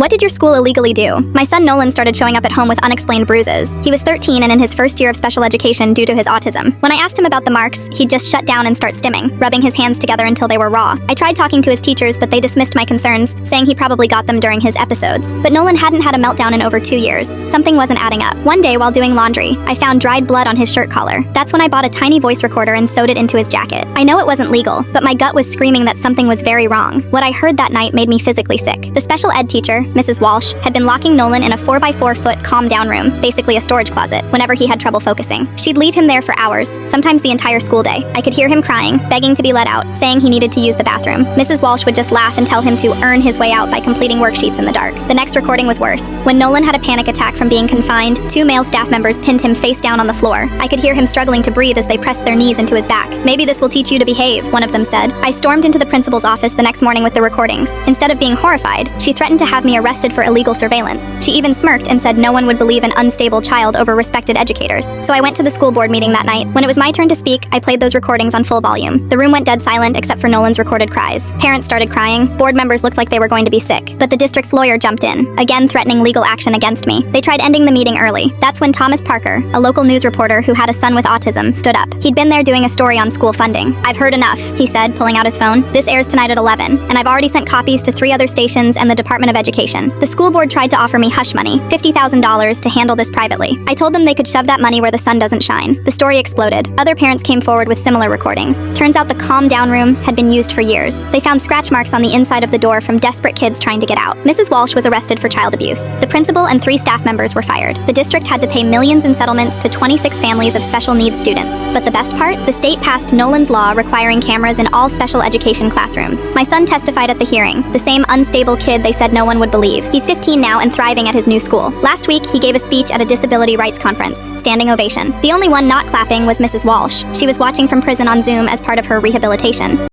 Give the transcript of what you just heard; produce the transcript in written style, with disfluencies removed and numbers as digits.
What did your school illegally do? My son Nolan started showing up at home with unexplained bruises. He was 13 and in his first year of special education due to his autism. When I asked him about the marks, he'd just shut down and start stimming, rubbing his hands together until they were raw. I tried talking to his teachers, but they dismissed my concerns, saying he probably got them during his episodes. But Nolan hadn't had a meltdown in over 2 years. Something wasn't adding up. One day, while doing laundry, I found dried blood on his shirt collar. That's when I bought a tiny voice recorder and sewed it into his jacket. I know it wasn't legal, but my gut was screaming that something was very wrong. What I heard that night made me physically sick. The special ed teacher, Mrs. Walsh, had been locking Nolan in a 4x4-foot calm-down room, basically a storage closet, whenever he had trouble focusing. She'd leave him there for hours, sometimes the entire school day. I could hear him crying, begging to be let out, saying he needed to use the bathroom. Mrs. Walsh would just laugh and tell him to earn his way out by completing worksheets in the dark. The next recording was worse. When Nolan had a panic attack from being confined, 2 male staff members pinned him face down on the floor. I could hear him struggling to breathe as they pressed their knees into his back. "Maybe this will teach you to behave," one of them said. I stormed into the principal's office the next morning with the recordings. Instead of being horrified, she threatened to have me arrested for illegal surveillance. She even smirked and said no one would believe an unstable child over respected educators. So I went to the school board meeting that night. When it was my turn to speak, I played those recordings on full volume. The room went dead silent except for Nolan's recorded cries. Parents started crying. Board members looked like they were going to be sick. But the district's lawyer jumped in, again threatening legal action against me. They tried ending the meeting early. That's when Thomas Parker, a local news reporter who had a son with autism, stood up. He'd been there doing a story on school funding. "I've heard enough," he said, pulling out his phone. "This airs tonight at 11, and I've already sent copies to 3 other stations and the Department of Education. The school board tried to offer me hush money, $50,000, to handle this privately. I told them they could shove that money where the sun doesn't shine." The story exploded. Other parents came forward with similar recordings. Turns out the calm down room had been used for years. They found scratch marks on the inside of the door from desperate kids trying to get out. Mrs. Walsh was arrested for child abuse. The principal and 3 staff members were fired. The district had to pay millions in settlements to 26 families of special needs students. But the best part? The state passed Nolan's law requiring cameras in all special education classrooms. My son testified at the hearing, the same unstable kid they said no one would believe. He's 15 now and thriving at his new school. Last week, he gave a speech at a disability rights conference. Standing ovation. The only one not clapping was Mrs. Walsh. She was watching from prison on Zoom as part of her rehabilitation.